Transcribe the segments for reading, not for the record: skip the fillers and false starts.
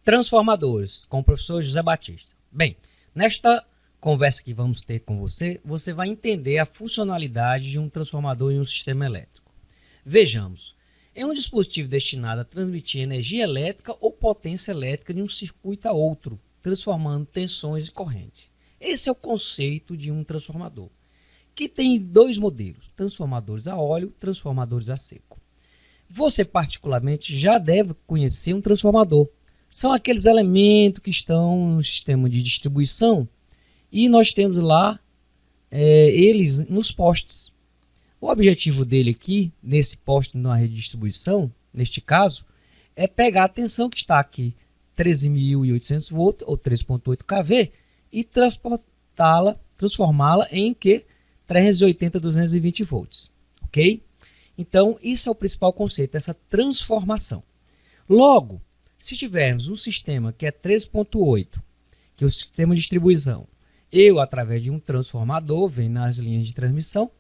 Transformadores, com o professor José Batista. Bem, nesta conversa que vamos ter com você, você vai entender a funcionalidade de um transformador em um sistema elétrico. Vejamos, é um dispositivo destinado a transmitir energia elétrica ou potência elétrica de um circuito a outro, transformando tensões e correntes. Esse é o conceito de um transformador, que tem dois modelos, transformadores a óleo, transformadores a seco. Você particularmente já deve conhecer um transformador. São aqueles elementos que estão no sistema de distribuição e nós temos lá eles nos postes. O objetivo dele aqui, nesse poste na rede de distribuição, neste caso, é pegar a tensão que está aqui, 13.800 volts ou 3.8 kV, e transformá-la em que? 380, 220 volts. Ok? Então, isso é o principal conceito, essa transformação. Logo, se tivermos um sistema que é 3.8, que é o sistema de distribuição, eu, através de um transformador, venho nas linhas de transmissão,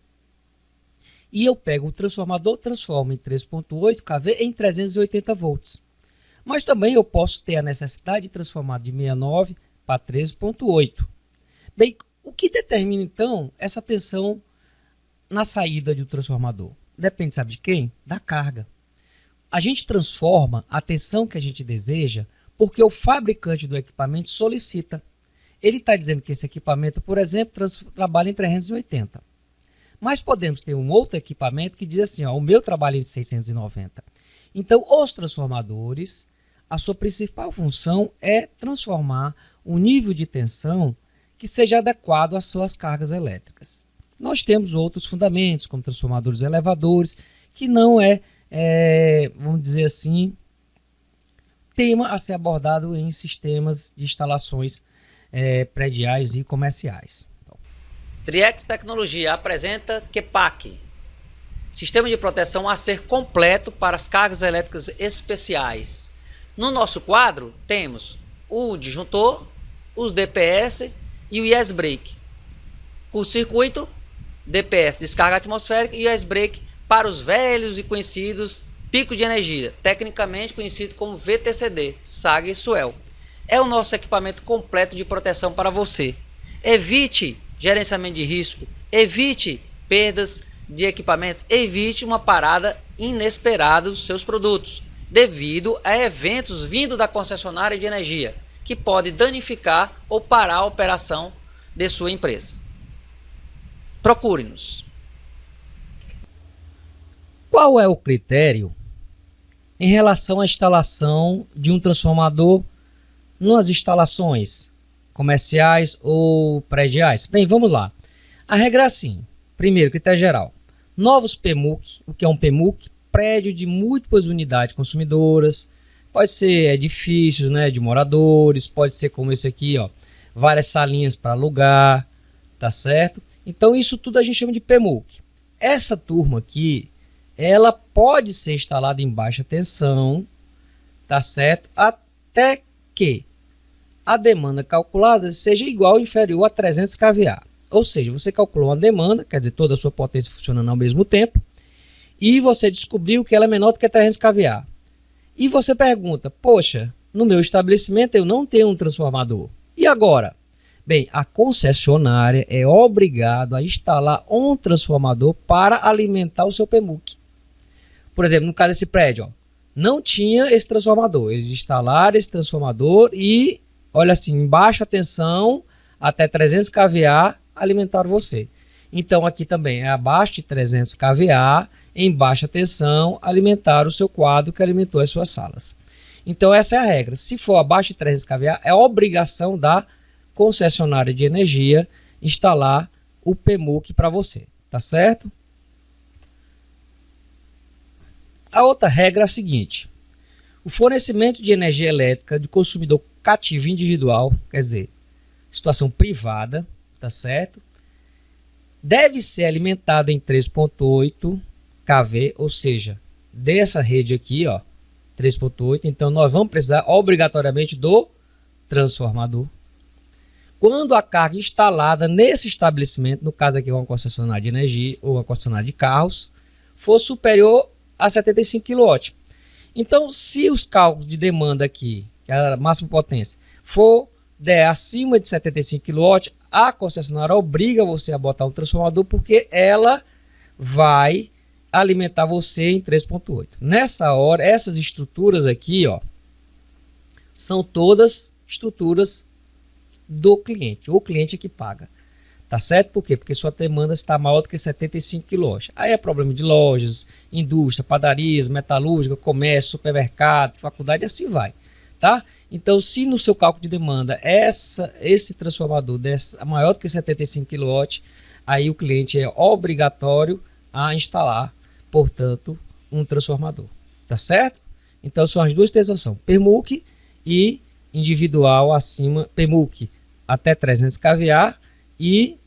e eu pego o transformador, transformo em 3.8 kV em 380 volts. Mas também eu posso ter a necessidade de transformar de 69 para 13.8. Bem, o que determina então essa tensão na saída do transformador? Depende, sabe de quem? Da carga. A gente transforma a tensão que a gente deseja porque o fabricante do equipamento solicita. Ele está dizendo que esse equipamento, por exemplo, trabalha em 380. Mas podemos ter um outro equipamento que diz assim, ó, o meu trabalha em 690. Então, os transformadores, a sua principal função é transformar o nível de tensão que seja adequado às suas cargas elétricas. Nós temos outros fundamentos, como transformadores elevadores, que não vamos dizer assim, tema a ser abordado em sistemas de instalações prediais e comerciais. Triex Tecnologia apresenta QEPAC, sistema de proteção a ser completo para as cargas elétricas especiais. No nosso quadro temos o disjuntor, os DPS e o IS Break. O circuito, DPS descarga atmosférica e IS Break para os velhos e conhecidos picos de energia, tecnicamente conhecido como VTCD, SAG e SUEL. É o nosso equipamento completo de proteção para você. Evite gerenciamento de risco, evite perdas de equipamento, evite uma parada inesperada dos seus produtos, devido a eventos vindo da concessionária de energia, que pode danificar ou parar a operação de sua empresa. Procure-nos. Qual é o critério em relação à instalação de um transformador nas instalações comerciais ou prediais? Bem, vamos lá. A regra é assim. Primeiro, critério geral. Novos PMUC. O que é um PMUC? Prédio de múltiplas unidades consumidoras. Pode ser edifícios, né, de moradores. Pode ser como esse aqui, ó, várias salinhas para alugar. Tá certo? Então, isso tudo a gente chama de PMUC. Essa turma aqui, ela pode ser instalada em baixa tensão. Tá certo? Até que a demanda calculada seja igual ou inferior a 300 kVA. Ou seja, você calculou uma demanda, quer dizer, toda a sua potência funcionando ao mesmo tempo, e você descobriu que ela é menor do que 300 kVA. E você pergunta, poxa, no meu estabelecimento eu não tenho um transformador. E agora? Bem, a concessionária é obrigada a instalar um transformador para alimentar o seu PMUC. Por exemplo, no caso desse prédio, ó, não tinha esse transformador. Eles instalaram esse transformador e olha assim, em baixa tensão, até 300 kVA, alimentaram você. Então, aqui também é abaixo de 300 kVA, em baixa tensão, alimentar o seu quadro que alimentou as suas salas. Então, essa é a regra. Se for abaixo de 300 kVA, é obrigação da concessionária de energia instalar o PMUC para você. Tá certo? A outra regra é a seguinte. O fornecimento de energia elétrica de consumidor cativo individual, quer dizer, situação privada, tá certo? Deve ser alimentado em 3.8 kV, ou seja, dessa rede aqui, ó, 3.8. Então nós vamos precisar obrigatoriamente do transformador. Quando a carga instalada nesse estabelecimento, no caso aqui uma concessionária de energia ou uma concessionária de carros, for superior a 75 kW. Então, se os cálculos de demanda aqui que é a máxima potência, for der acima de 75 kW, a concessionária obriga você a botar um transformador, porque ela vai alimentar você em 3.8. Nessa hora, essas estruturas aqui, ó, são todas estruturas do cliente. O cliente é que paga. Tá certo? Por quê? Porque sua demanda está maior do que 75 kW. Aí é problema de lojas, indústria, padarias, metalúrgica, comércio, supermercado, faculdade, assim vai. Tá? Então, se no seu cálculo de demanda esse transformador maior do que 75 kW, aí o cliente é obrigatório a instalar, portanto, um transformador. Tá certo? Então, são as duas tensões, PMUC e individual acima, PMUC até 300 kVA e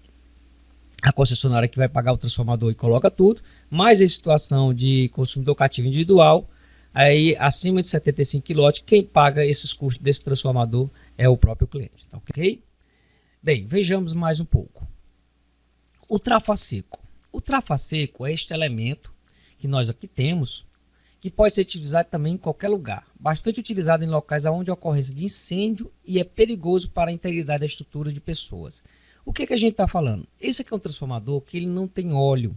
a concessionária que vai pagar o transformador e coloca tudo, mas em situação de consumidor cativo individual, aí acima de 75 kW, quem paga esses custos desse transformador é o próprio cliente, tá ok? Bem, vejamos mais um pouco. O trafa-seco. O trafa-seco é este elemento que nós aqui temos, que pode ser utilizado também em qualquer lugar, bastante utilizado em locais onde há ocorrência de incêndio e é perigoso para a integridade da estrutura de pessoas. O que a gente está falando? Esse aqui é um transformador que ele não tem óleo,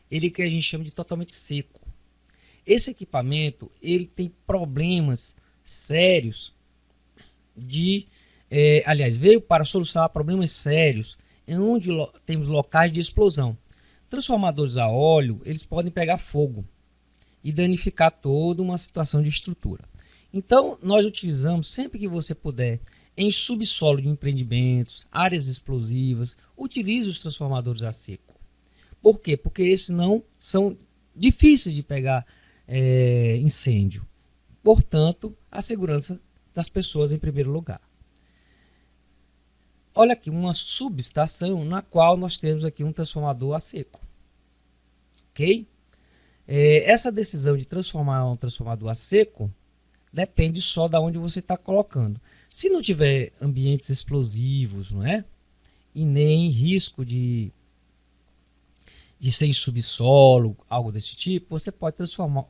ele que a gente chama de totalmente seco. Esse equipamento ele tem problemas sérios aliás, veio para solucionar problemas sérios em onde temos locais de explosão. Transformadores a óleo, eles podem pegar fogo e danificar toda uma situação de estrutura. Então, nós utilizamos sempre que você puder, em subsolo de empreendimentos, áreas explosivas, utilize os transformadores a seco. Por quê? Porque esses não são difíceis de pegar incêndio. Portanto, a segurança das pessoas em primeiro lugar. Olha aqui, uma subestação na qual nós temos aqui um transformador a seco. Ok? Essa decisão de transformar um transformador a seco depende só de onde você está colocando. Se não tiver ambientes explosivos, não é? E nem risco de ser em subsolo, algo desse tipo, você pode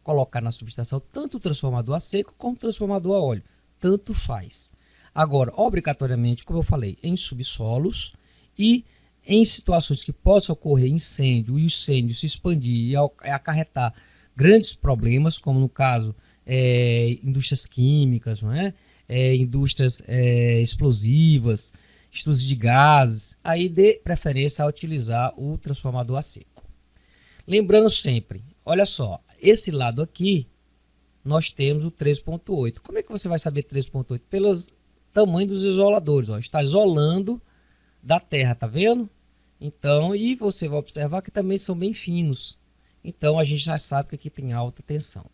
colocar na subestação tanto o transformador a seco como o transformador a óleo. Tanto faz. Agora, obrigatoriamente, como eu falei, em subsolos e em situações que possa ocorrer incêndio e o incêndio se expandir e acarretar grandes problemas, como no caso indústrias químicas, não é? Indústrias explosivas, indústrias de gases, aí dê preferência a utilizar o transformador a seco. Lembrando sempre, olha só, esse lado aqui nós temos o 3.8. Como é que você vai saber 3.8? Pelos tamanho dos isoladores, ó, está isolando da terra, tá vendo? Então, e você vai observar que também são bem finos. Então, a gente já sabe que aqui tem alta tensão.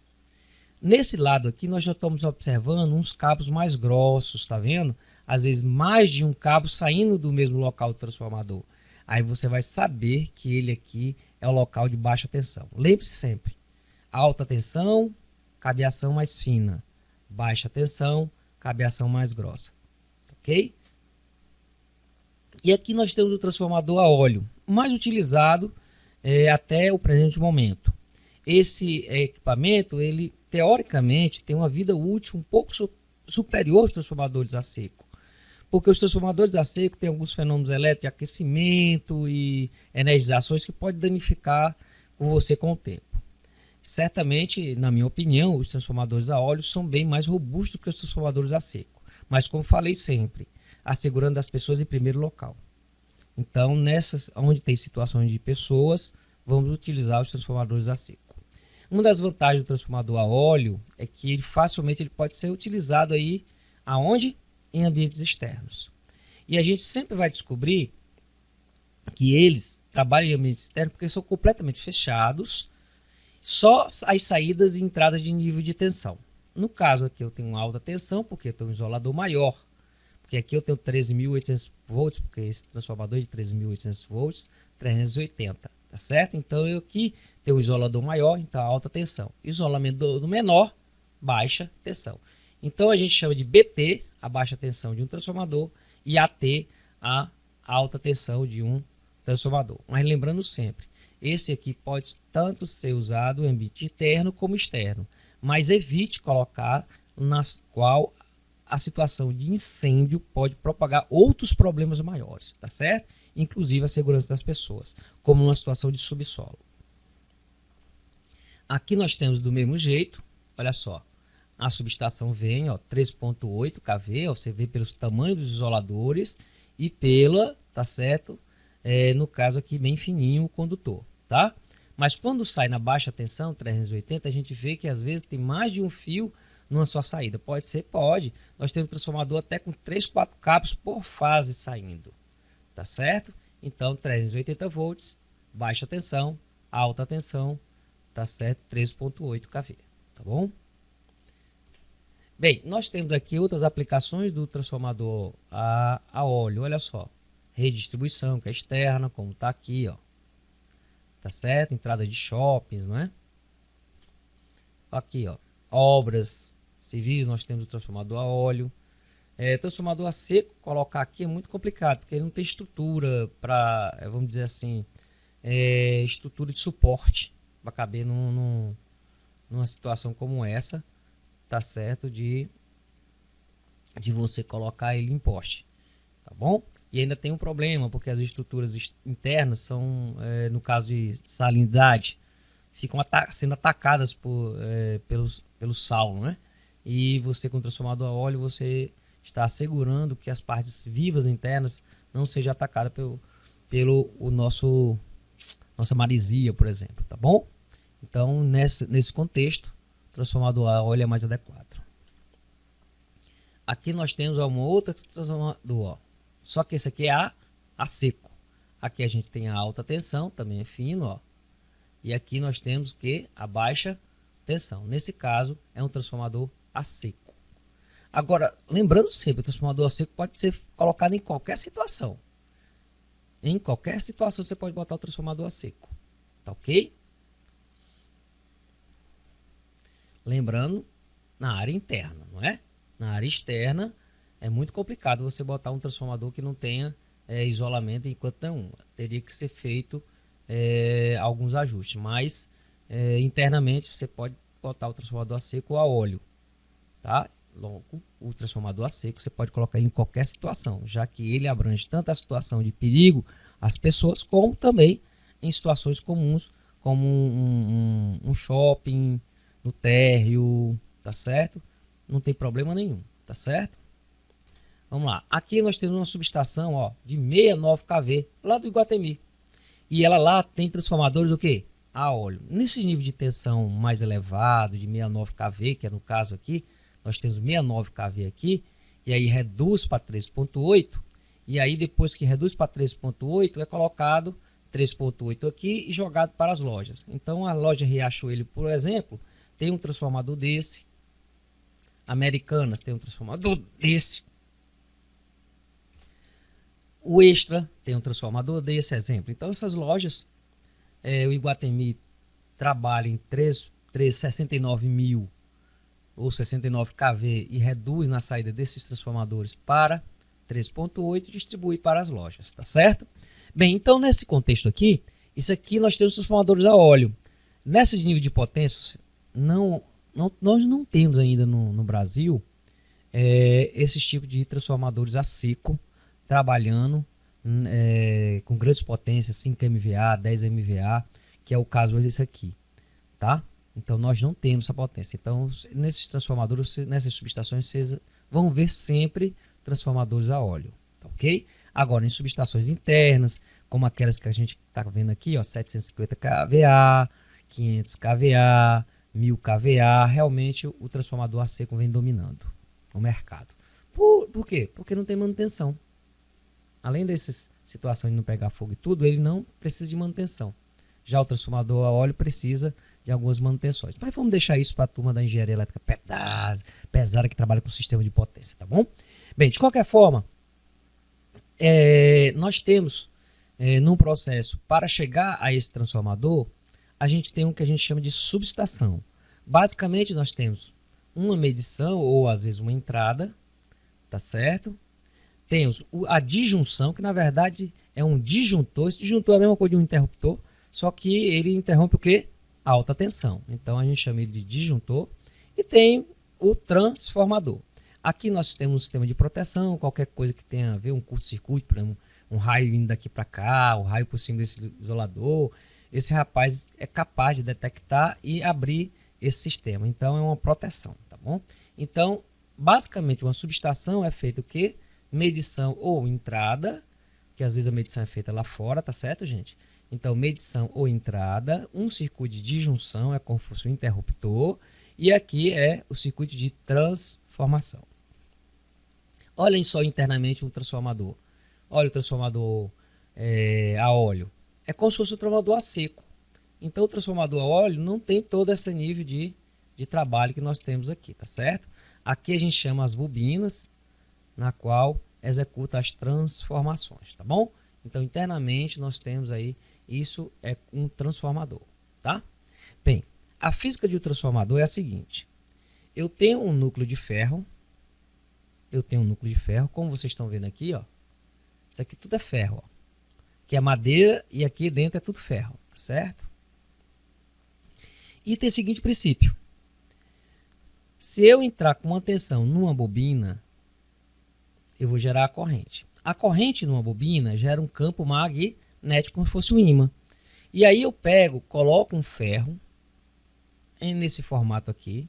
Nesse lado aqui, nós já estamos observando uns cabos mais grossos, tá vendo? Às vezes, mais de um cabo saindo do mesmo local do transformador. Aí você vai saber que ele aqui é o local de baixa tensão. Lembre-se sempre, alta tensão, cabeação mais fina. Baixa tensão, cabeação mais grossa. Ok? E aqui nós temos o transformador a óleo, mais utilizado até o presente momento. Esse equipamento, ele teoricamente tem uma vida útil um pouco superior aos transformadores a seco. Porque os transformadores a seco têm alguns fenômenos elétricos de aquecimento e energizações que podem danificar com você com o tempo. Certamente, na minha opinião, os transformadores a óleo são bem mais robustos que os transformadores a seco. Mas como falei sempre, assegurando as pessoas em primeiro local. Então, nessas onde tem situações de pessoas, vamos utilizar os transformadores a seco. Uma das vantagens do transformador a óleo é que ele facilmente pode ser utilizado aí aonde? Em ambientes externos. E a gente sempre vai descobrir que eles trabalham em ambientes externos porque são completamente fechados, só as saídas e entradas de nível de tensão. No caso aqui eu tenho alta tensão porque eu tenho um isolador maior. Porque aqui eu tenho 13.800 volts, porque esse transformador é de 13.800 volts, 380, tá certo? Então eu aqui tenho um isolador maior, então alta tensão. Isolamento do menor, baixa tensão. Então a gente chama de BT, a baixa tensão de um transformador, e AT, a alta tensão de um transformador. Mas lembrando sempre, esse aqui pode tanto ser usado em ambiente interno como externo, mas evite colocar nas qual a situação de incêndio pode propagar outros problemas maiores, tá certo? Inclusive a segurança das pessoas, como numa situação de subsolo. Aqui nós temos do mesmo jeito, olha só, a subestação vem, ó, 3.8 kV, ó, você vê pelos tamanhos dos isoladores e pela, tá certo? No caso aqui bem fininho o condutor, tá? Mas quando sai na baixa tensão, 380, a gente vê que às vezes tem mais de um fio numa só saída. Pode ser? Pode. Nós temos um transformador até com 3, 4 cabos por fase saindo, tá certo? Então 380 volts, baixa tensão, alta tensão, tá certo? 3.8 kV, tá bom? Bem, nós temos aqui outras aplicações do transformador a óleo, olha só. Redistribuição, que é externa, como está aqui, ó. Tá certo? Entrada de shoppings, não é? Aqui, ó. Obras civis, nós temos o transformador a óleo. Transformador a seco, colocar aqui é muito complicado, porque ele não tem estrutura para, vamos dizer assim, estrutura de suporte para caber numa situação como essa. Tá certo, de você colocar ele em poste, tá bom? E ainda tem um problema, porque as estruturas internas são, no caso de salinidade, ficam sendo atacadas pelo sal, né? E você com o transformador a óleo, você está assegurando que as partes vivas internas não sejam atacadas pelo nossa maresia, por exemplo, tá bom? Então, nesse contexto, transformador a óleo é mais adequado. Aqui nós temos uma outra transformador, ó. Só que esse aqui é a seco. Aqui a gente tem a alta tensão, também é fino, ó. E aqui nós temos que a baixa tensão. Nesse caso é um transformador a seco. Agora, lembrando sempre, o transformador a seco pode ser colocado em qualquer situação. Em qualquer situação você pode botar o transformador a seco, tá ok? Lembrando, na área interna, não é? Na área externa é muito complicado você botar um transformador que não tenha isolamento enquanto nenhum. Teria que ser feito alguns ajustes, mas internamente você pode botar o transformador a seco ou a óleo, tá? Logo, o transformador a seco você pode colocar ele em qualquer situação, já que ele abrange tanto a situação de perigo às pessoas, como também em situações comuns, como um shopping, no térreo, tá certo? Não tem problema nenhum, tá certo? Vamos lá. Aqui nós temos uma subestação, ó, de 69 kV, lá do Iguatemi. E ela lá tem transformadores o quê? A óleo. Nesse nível de tensão mais elevado, de 69 kV, que é no caso aqui, nós temos 69 kV aqui, e aí reduz para 3.8, e aí depois que reduz para 3.8, é colocado 3.8 aqui e jogado para as lojas. Então a loja Riachuelo, por exemplo, tem um transformador desse. Americanas tem um transformador desse. O Extra tem um transformador desse, exemplo. Então essas lojas, o Iguatemi trabalha em 69 mil ou 69 kV e reduz na saída desses transformadores para 3.8 e distribui para as lojas, tá certo? Bem, então nesse contexto aqui, isso aqui nós temos transformadores a óleo. Nesse nível de potência, nós não temos ainda no Brasil esses tipos de transformadores a seco trabalhando com grandes potências, 5 MVA, 10 MVA, que é o caso desse aqui, tá? Então nós não temos essa potência. Então nesses transformadores, nessas subestações, vocês vão ver sempre transformadores a óleo, tá ok? Agora em subestações internas, como aquelas que a gente está vendo aqui, ó, 750 kVA, 500 kVA, 1000 kVA, realmente o transformador a seco vem dominando o mercado. Por quê? Porque não tem manutenção. Além dessas situações de não pegar fogo e tudo, ele não precisa de manutenção. Já o transformador a óleo precisa de algumas manutenções. Mas vamos deixar isso para a turma da engenharia elétrica pesada que trabalha com sistema de potência, tá bom? Bem, de qualquer forma, nós temos num processo para chegar a esse transformador, a gente tem o que a gente chama de subestação. Basicamente nós temos uma medição ou às vezes uma entrada, tá certo? Temos a disjunção, que na verdade é um disjuntor. Esse disjuntor é a mesma coisa de um interruptor, só que ele interrompe o quê? Alta tensão. Então a gente chama ele de disjuntor. E tem o transformador. Aqui nós temos um sistema de proteção, qualquer coisa que tenha a ver, um curto-circuito, por exemplo, um raio vindo daqui para cá, um raio por cima desse isolador, esse rapaz é capaz de detectar e abrir esse sistema. Então é uma proteção, tá bom? Então, basicamente, uma subestação é feita o quê? Medição ou entrada, que às vezes a medição é feita lá fora, tá certo, gente? Então, medição ou entrada, um circuito de junção é como se fosse um interruptor, e aqui é o circuito de transformação. Olhem só internamente um transformador. Olha o transformador a óleo. É como se fosse um transformador a seco. Então, o transformador a óleo não tem todo esse nível de trabalho que nós temos aqui, tá certo? Aqui a gente chama as bobinas, na qual executa as transformações, tá bom? Então, internamente, nós temos aí, isso é um transformador, tá? Bem, a física de um transformador é a seguinte. Eu tenho um núcleo de ferro, como vocês estão vendo aqui, ó. Isso aqui tudo é ferro, ó. Que é madeira e aqui dentro é tudo ferro, tá certo? E tem o seguinte princípio. Se eu entrar com uma tensão numa bobina, eu vou gerar a corrente. A corrente numa bobina gera um campo magnético como se fosse um ímã. E aí eu pego, coloco um ferro nesse formato aqui.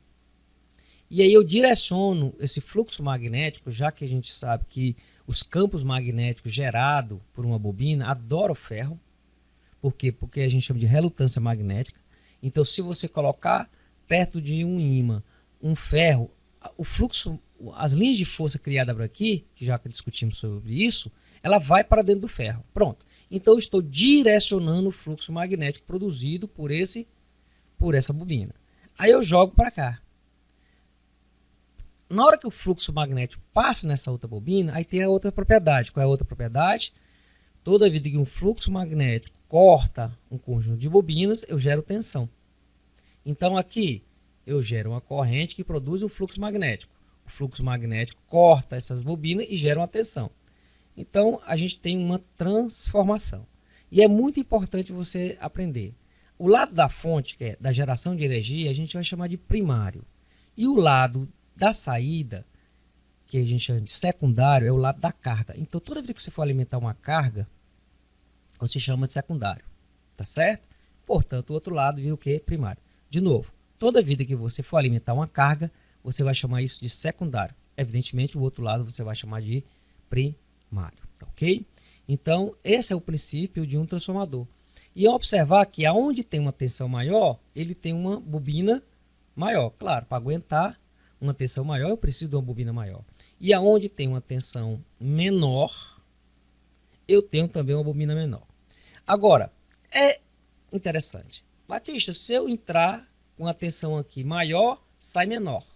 E aí eu direciono esse fluxo magnético, já que a gente sabe que os campos magnéticos gerados por uma bobina adoram o ferro. Por quê? Porque a gente chama de relutância magnética. Então, se você colocar perto de um ímã um ferro, o fluxo, as linhas de força criadas por aqui, que já discutimos sobre isso, ela vai para dentro do ferro. Pronto. Então, eu estou direcionando o fluxo magnético produzido por essa bobina. Aí eu jogo para cá. Na hora que o fluxo magnético passa nessa outra bobina, aí tem a outra propriedade. Qual é a outra propriedade? Toda vida que um fluxo magnético corta um conjunto de bobinas, eu gero tensão. Então aqui eu gero uma corrente que produz um fluxo magnético. O fluxo magnético corta essas bobinas e gera uma tensão. Então a gente tem uma transformação. E é muito importante você aprender. O lado da fonte, que é da geração de energia, a gente vai chamar de primário. E o lado da saída, que a gente chama de secundário, é o lado da carga. Então, toda vez que você for alimentar uma carga, você chama de secundário, tá certo? Portanto, o outro lado vira o que? Primário. De novo, toda vida que você for alimentar uma carga, você vai chamar isso de secundário. Evidentemente, o outro lado você vai chamar de primário, tá ok? Então, esse é o princípio de um transformador. E observar que aonde tem uma tensão maior, ele tem uma bobina maior. Claro, para aguentar uma tensão maior, eu preciso de uma bobina maior. E aonde tem uma tensão menor, eu tenho também uma bobina menor. Agora, é interessante. Batista, se eu entrar com a tensão aqui maior, sai menor.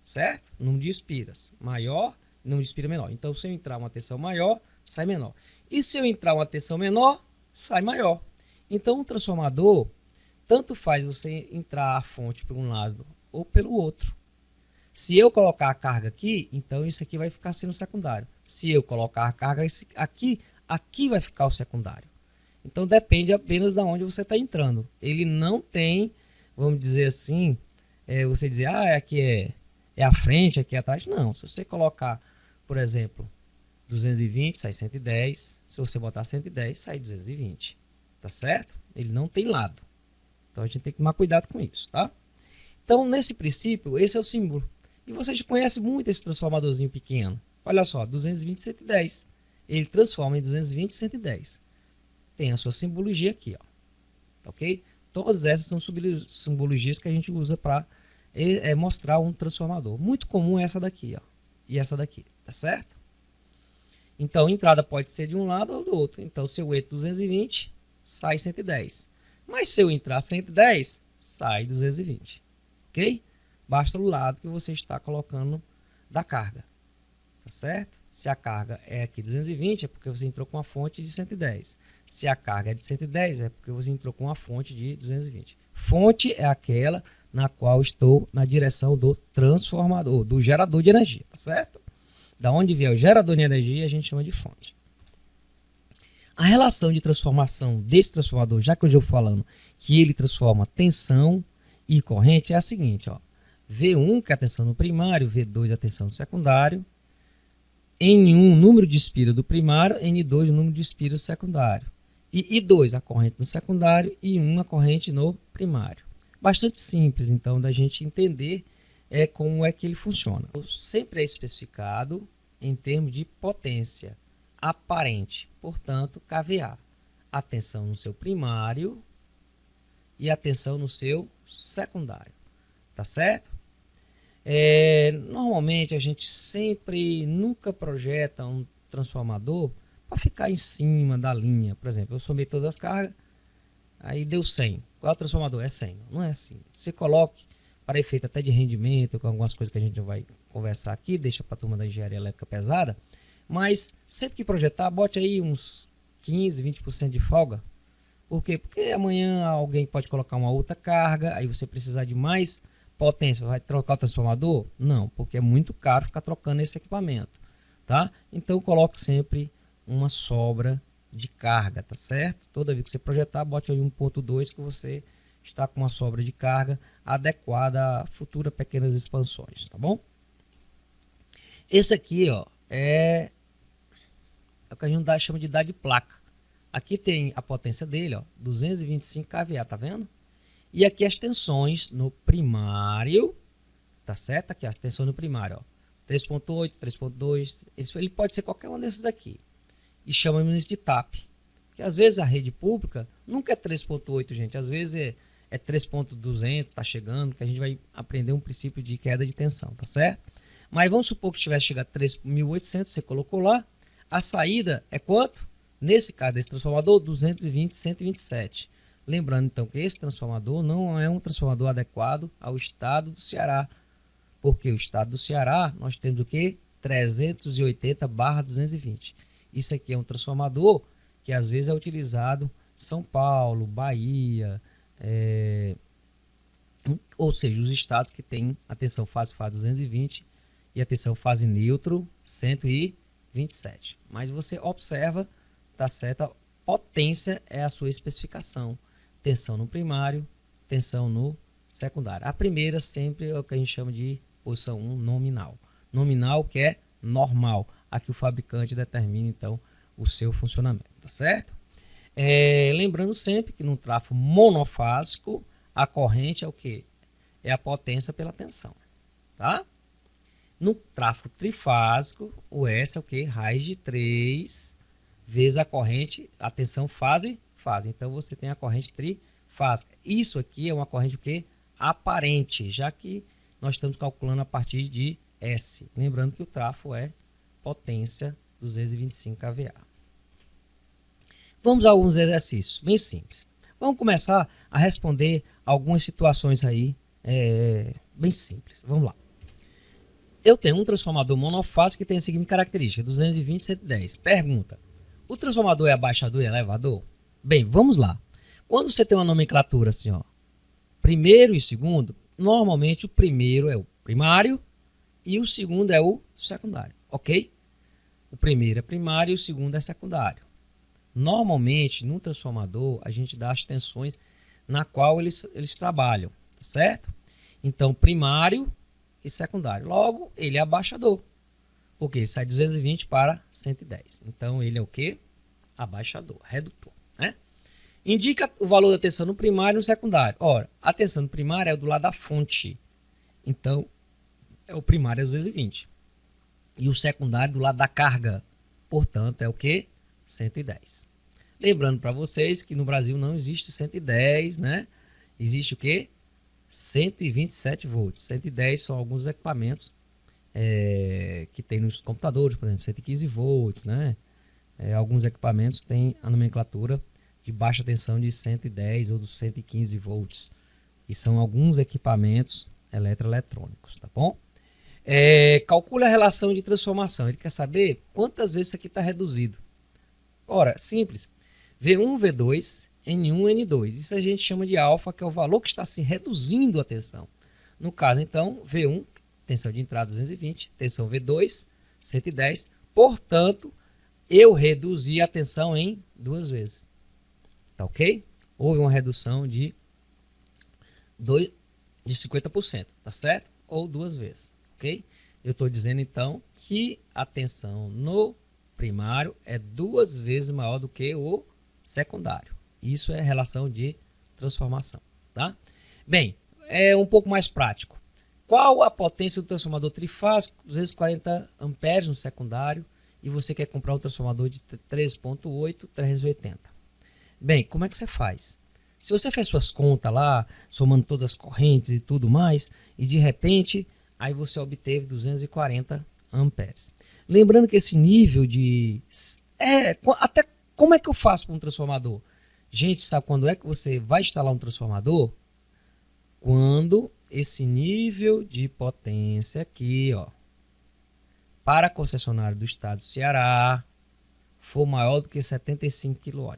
Certo? Número de espiras. Maior, número de espiras menor. Então, se eu entrar uma tensão maior, sai menor. E se eu entrar uma tensão menor, sai maior. Então, um transformador, tanto faz você entrar a fonte por um lado ou pelo outro. Se eu colocar a carga aqui, então isso aqui vai ficar sendo secundário. Se eu colocar a carga aqui vai ficar o secundário. Então depende apenas de onde você está entrando. Ele não tem, vamos dizer assim, você dizer, aqui é a frente, aqui é atrás. Não, se você colocar, por exemplo, 220, sai 110. Se você botar 110, sai 220. Tá certo? Ele não tem lado. Então a gente tem que tomar cuidado com isso, tá? Então, nesse princípio, esse é o símbolo. E vocês conhecem muito esse transformadorzinho pequeno. Olha só, 220 e 110. Ele transforma em 220 e 110. Tem a sua simbologia aqui, ó. Ok? Todas essas são simbologias que a gente usa para mostrar um transformador. Muito comum é essa daqui, ó. E essa daqui, tá certo? Então, a entrada pode ser de um lado ou do outro. Então, se eu entro 220, sai 110. Mas se eu entrar 110, sai 220. Ok? Basta o lado que você está colocando da carga. Tá certo? Se a carga é aqui 220, é porque você entrou com uma fonte de 110. Se a carga é de 110, é porque você entrou com uma fonte de 220. Fonte é aquela na qual estou na direção do transformador, do gerador de energia. Tá certo? Da onde vier o gerador de energia, a gente chama de fonte. A relação de transformação desse transformador, já que eu estou falando que ele transforma tensão e corrente, é a seguinte, ó. V1, que é a tensão no primário, V2, a tensão no secundário, N1, número de espiras do primário, N2, número de espiras do secundário. E I2, a corrente no secundário, e I1, a corrente no primário. Bastante simples, então, da gente entender como é que ele funciona. Sempre é especificado em termos de potência aparente, portanto, kVA. A tensão no seu primário e a tensão no seu secundário. Tá certo? Normalmente a gente nunca projeta um transformador para ficar em cima da linha. Por exemplo, eu somei todas as cargas, aí deu 100. Qual é o transformador? É 100. Não é assim. Você coloque para efeito até de rendimento, com algumas coisas que a gente vai conversar aqui, deixa para a turma da engenharia elétrica pesada, mas sempre que projetar, bote aí uns 15, 20% de folga. Por quê? Porque amanhã alguém pode colocar uma outra carga, aí você precisar de mais potência, vai trocar o transformador? Não, porque é muito caro ficar trocando esse equipamento, tá? Então coloque sempre uma sobra de carga, tá certo? Toda vez que você projetar, bote aí 1.2 que você está com uma sobra de carga adequada a futuras pequenas expansões, tá bom? Esse aqui, ó, é o que a gente chama de dar de placa. Aqui tem a potência dele, ó, 225 kVA, tá vendo? E aqui as tensões no primário, tá certo? Aqui as tensões no primário, ó, 3.8, 3.2, ele pode ser qualquer um desses aqui. E chamamos isso de TAP. Porque às vezes a rede pública nunca é 3.8, gente. Às vezes é 3.200, tá chegando, que a gente vai aprender um princípio de queda de tensão, tá certo? Mas vamos supor que tivesse chegado a 3.800, você colocou lá. A saída é quanto? Nesse caso desse transformador, 220, 127. Lembrando então que esse transformador não é um transformador adequado ao estado do Ceará. Porque o estado do Ceará nós temos o que? 380/220. Isso aqui é um transformador que às vezes é utilizado em São Paulo, Bahia, ou seja, os estados que têm a tensão fase-fase 220 e a tensão fase neutro 127. Mas você observa, tá certo? A potência é a sua especificação. Tensão no primário, tensão no secundário. A primeira sempre é o que a gente chama de posição 1 nominal. Nominal que é normal. Aqui o fabricante determina então o seu funcionamento, tá certo? Lembrando sempre que no trafo monofásico a corrente é o que? É a potência pela tensão, tá? No trafo trifásico o S é o que? Raiz de 3 vezes a corrente, a tensão fase. Então você tem a corrente trifásica. Isso aqui é uma corrente o quê? Aparente, já que nós estamos calculando a partir de S. Lembrando que o trafo é potência 225 kVA. Vamos a alguns exercícios bem simples. Vamos começar a responder algumas situações aí bem simples. Vamos lá. Eu tenho um transformador monofásico que tem a seguinte característica: 220, 110. Pergunta: o transformador é abaixador e elevador? Bem, vamos lá. Quando você tem uma nomenclatura assim, ó, primeiro e segundo, normalmente o primeiro é o primário e o segundo é o secundário, ok? O primeiro é primário e o segundo é secundário. Normalmente, no transformador, a gente dá as tensões na qual eles trabalham, tá certo? Então, primário e secundário. Logo, ele é abaixador, porque ele sai de 220 para 110. Então, ele é o que? Abaixador, redutor, né? Indica o valor da tensão no primário e no secundário. Ora, a tensão no primário é do lado da fonte. Então, o primário é 220. E o secundário do lado da carga. Portanto, é o que? 110. Lembrando para vocês que no Brasil não existe 110, né? Existe o que? 127 volts. 110 são alguns equipamentos que tem nos computadores, por exemplo, 115 volts, né? Alguns equipamentos têm a nomenclatura de baixa tensão de 110 ou dos 115 volts. E são alguns equipamentos eletroeletrônicos, tá bom? Calcule a relação de transformação. Ele quer saber quantas vezes isso aqui está reduzido. Ora, simples. V1, V2, N1, N2. Isso a gente chama de alfa, que é o valor que está se reduzindo a tensão. No caso, então, V1, tensão de entrada 220, tensão V2, 110. Portanto, eu reduzi a tensão em 2 vezes. Tá ok? Houve uma redução de 50%, tá certo? ou 2 vezes, ok? Eu estou dizendo então que a tensão no primário é 2 vezes maior do que o secundário. Isso é relação de transformação, tá? Bem, é um pouco mais prático. Qual a potência do transformador trifásico? 240 amperes no secundário, e você quer comprar um transformador de 3.8, 380. Bem, como é que você faz? Se você fez suas contas lá, somando todas as correntes e tudo mais, e de repente, aí você obteve 240 amperes. Lembrando que esse nível de... até como é que eu faço para um transformador? Gente, sabe quando é que você vai instalar um transformador? Quando esse nível de potência aqui, ó, para a concessionária do estado do Ceará, for maior do que 75 kW.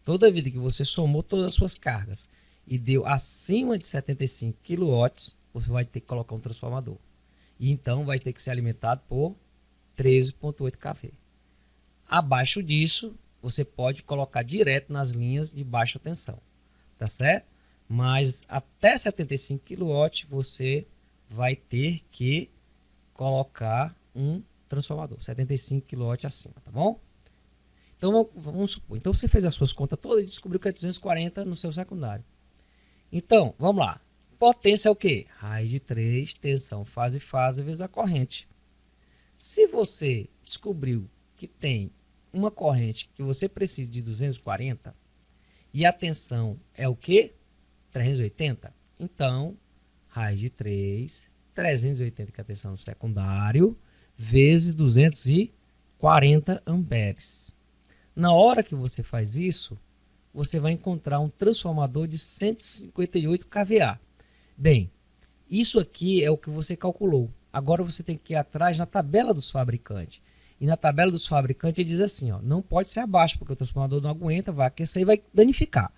Toda vida que você somou todas as suas cargas e deu acima de 75 kW, você vai ter que colocar um transformador. E então vai ter que ser alimentado por 13.8 kV. Abaixo disso, você pode colocar direto nas linhas de baixa tensão, tá certo? Mas até 75 kW você vai ter que colocar um transformador, 75 kW acima, tá bom? Então vamos supor, então você fez as suas contas todas e descobriu que é 240 no seu secundário. Então, vamos lá. Potência é o quê? Raiz de 3, tensão fase vezes a corrente. Se você descobriu que tem uma corrente que você precisa de 240 e a tensão é o quê? 380. Então, raiz de 3, 380 que é a tensão no secundário, vezes 240 amperes. Na hora que você faz isso, você vai encontrar um transformador de 158 kVA. Bem, isso aqui é o que você calculou. Agora você tem que ir atrás na tabela dos fabricantes. E na tabela dos fabricantes ele diz assim, ó, não pode ser abaixo, porque o transformador não aguenta, vai aquecer e vai danificar.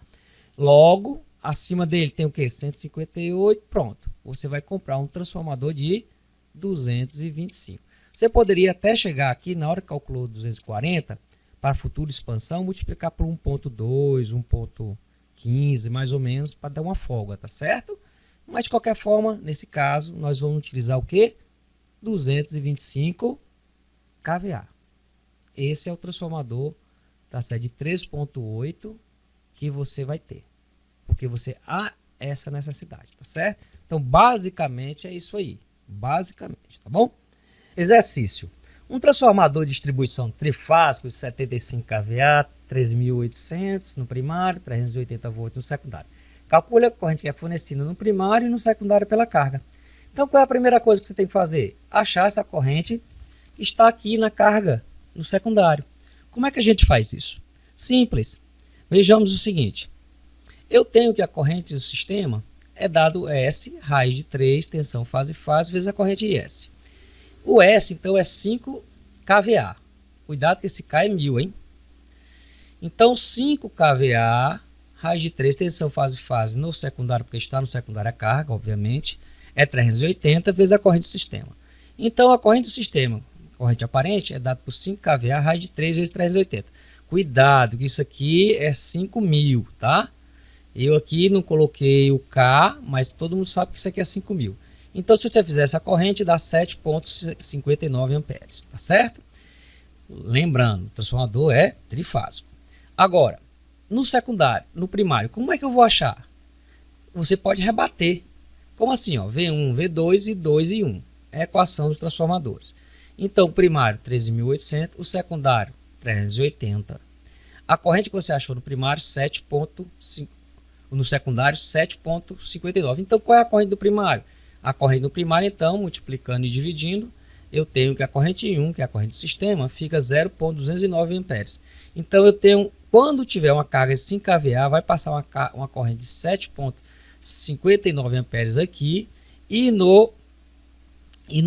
Logo, acima dele tem o que? 158, pronto. Você vai comprar um transformador de 225. Você poderia até chegar aqui, na hora que calculou 240, para futura expansão, multiplicar por 1.2, 1.15, mais ou menos, para dar uma folga, tá certo? Mas de qualquer forma, nesse caso, nós vamos utilizar o que? 225 kVA. Esse é o transformador, tá certo? De 3.8 que você vai ter. Porque você há essa necessidade, tá certo? Então, basicamente é isso aí. Basicamente, tá bom? Exercício. Um transformador de distribuição trifásico de 75 kVA, 3.800 no primário, 380 volts no secundário. Calcule a corrente que é fornecida no primário e no secundário pela carga. Então, qual é a primeira coisa que você tem que fazer? Achar essa corrente que está aqui na carga, no secundário. Como é que a gente faz isso? Simples. Vejamos o seguinte. Eu tenho que a corrente do sistema é dado S, raiz de 3, tensão fase, vezes a corrente S. O S, então, é 5 kVA. Cuidado que esse K é 1000, hein? Então, 5 kVA, raiz de 3, tensão fase no secundário, porque está no secundário a carga, obviamente, é 380 vezes a corrente do sistema. Então, a corrente do sistema, a corrente aparente, é dada por 5 kVA, raiz de 3 vezes 380. Cuidado, que isso aqui é 5.000, tá? Eu aqui não coloquei o K, mas todo mundo sabe que isso aqui é 5.000. Então, se você fizer essa corrente, dá 7,59 amperes, tá certo? Lembrando, o transformador é trifásico. Agora, no secundário, no primário, como é que eu vou achar? Você pode rebater. Como assim? Ó? V1, V2 e 2 e 1. É a equação dos transformadores. Então, o primário, 13.800, o secundário, 380. A corrente que você achou no primário, 7,5. No secundário, 7,59. Então, qual é a corrente do primário? A corrente do primário, então, multiplicando e dividindo, eu tenho que a corrente 1, que é a corrente do sistema, fica 0,209 amperes. Então, eu tenho, quando tiver uma carga de 5 kVA, vai passar uma corrente de 7,59 amperes aqui, e no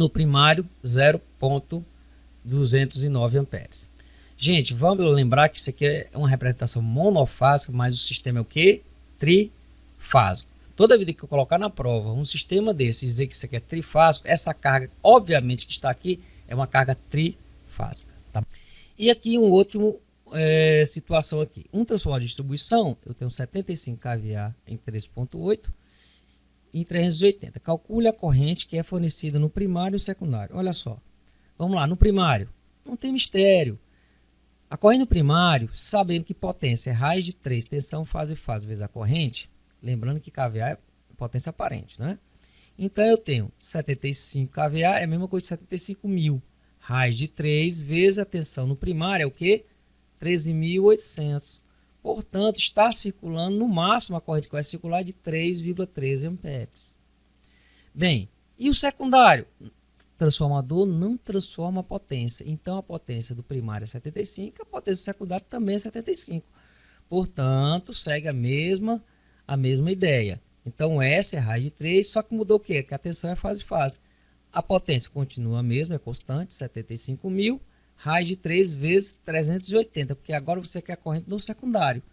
primário, 0,209 amperes. Gente, vamos lembrar que isso aqui é uma representação monofásica, mas o sistema é o quê? Trifásico. Toda vida que eu colocar na prova um sistema desse e dizer que isso aqui é trifásico, essa carga, obviamente, que está aqui, é uma carga trifásica. Tá? E aqui um outro situação aqui. Um transformador de distribuição, eu tenho 75 kVA em 3.8 em 380. Calcule a corrente que é fornecida no primário e secundário. Olha só. Vamos lá, no primário. Não tem mistério. A corrente no primário, sabendo que potência é raiz de 3, tensão fase vezes a corrente, lembrando que kVA é potência aparente, né? Então eu tenho 75 kVA, é a mesma coisa de 75 mil. Raiz de 3 vezes a tensão no primário é o quê? 13.800. Portanto, está circulando no máximo a corrente que vai circular de 3,13 amperes. Bem, e o secundário? Transformador não transforma a potência. Então, a potência do primário é 75, a potência do secundário também é 75. Portanto, segue a mesma ideia. Então, essa é raiz de 3, só que mudou o quê? Que a tensão é fase. A potência continua a mesma, é constante, 75 mil. Raiz de 3 vezes 380, porque agora você quer a corrente no secundário.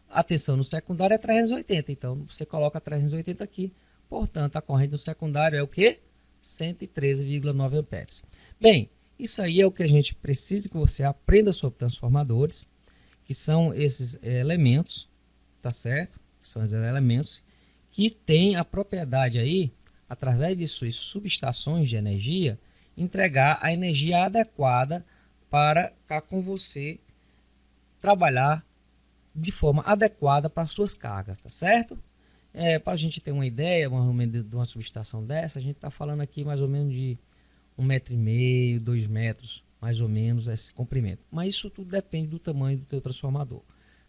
A tensão no secundário é 380, então você coloca 380 aqui. Portanto, a corrente no secundário é o quê? 113,9 amperes. Bem, isso aí é o que a gente precisa que você aprenda sobre transformadores, que são esses elementos, tá certo? São esses elementos que têm a propriedade aí, através de suas subestações de energia, entregar a energia adequada para cá com você trabalhar de forma adequada para suas cargas, tá certo? Para a gente ter uma ideia mais ou menos de uma subestação dessa, a gente está falando aqui mais ou menos de 1,5 m, 2 metros, mais ou menos esse comprimento. Mas isso tudo depende do tamanho do teu transformador,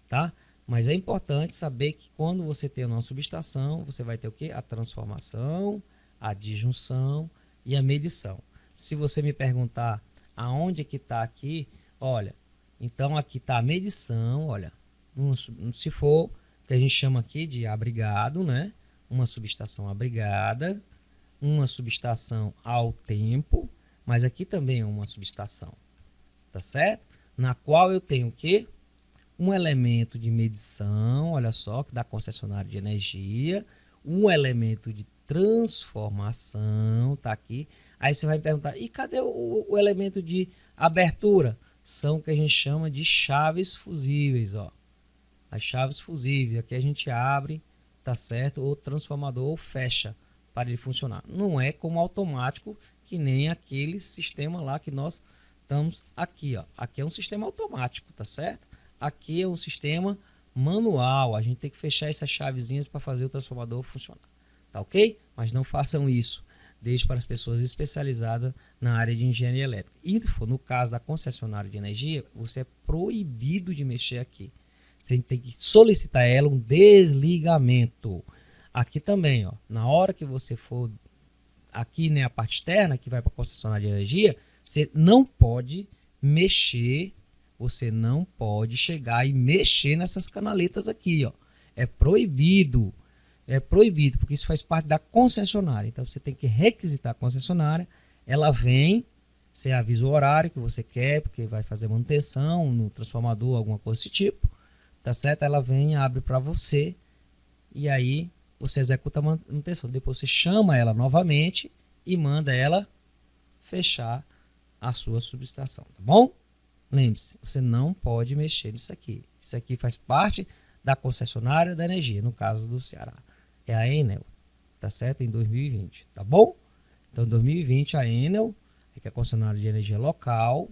tá? Mas é importante saber que quando você tem uma subestação, você vai ter o quê? A transformação, a disjunção e a medição. Se você me perguntar aonde é que está aqui, olha, então aqui está a medição, olha, se for que a gente chama aqui de abrigado, né? Uma subestação abrigada, uma subestação ao tempo, mas aqui também é uma subestação, tá certo? Na qual eu tenho o quê? Um elemento de medição, olha só, da concessionária de energia, um elemento de transformação, tá aqui. Aí você vai me perguntar, e cadê o elemento de abertura? São o que a gente chama de chaves fusíveis, ó. As chaves fusíveis, aqui a gente abre, tá certo? O transformador fecha para ele funcionar. Não é como automático, que nem aquele sistema lá que nós estamos aqui, ó. Aqui é um sistema automático, tá certo? Aqui é um sistema manual. A gente tem que fechar essas chavezinhas para fazer o transformador funcionar, tá ok? Mas não façam isso. Deixe para as pessoas especializadas na área de engenharia elétrica. E no caso da concessionária de energia, você é proibido de mexer aqui. Você tem que solicitar a ela um desligamento. Aqui também, ó, na hora que você for aqui, né, a parte externa que vai para a concessionária de energia, você não pode mexer, você não pode chegar e mexer nessas canaletas aqui, ó. É proibido, porque isso faz parte da concessionária. Então você tem que requisitar a concessionária, ela vem, você avisa o horário que você quer, porque vai fazer manutenção no transformador, alguma coisa desse tipo. Tá certo? Ela vem, abre para você e aí você executa a manutenção. Depois você chama ela novamente e manda ela fechar a sua subestação, tá bom? Lembre-se, você não pode mexer nisso aqui. Isso aqui faz parte da concessionária da energia, no caso do Ceará. É a Enel, tá certo? Em 2020, tá bom? Então, em 2020, a Enel, que é a concessionária de energia local,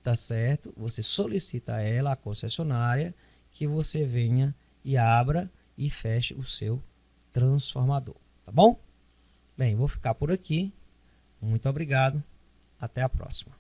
tá certo? Você solicita a ela, a concessionária, que você venha e abra e feche o seu transformador, tá bom? Bem, vou ficar por aqui. Muito obrigado. Até a próxima.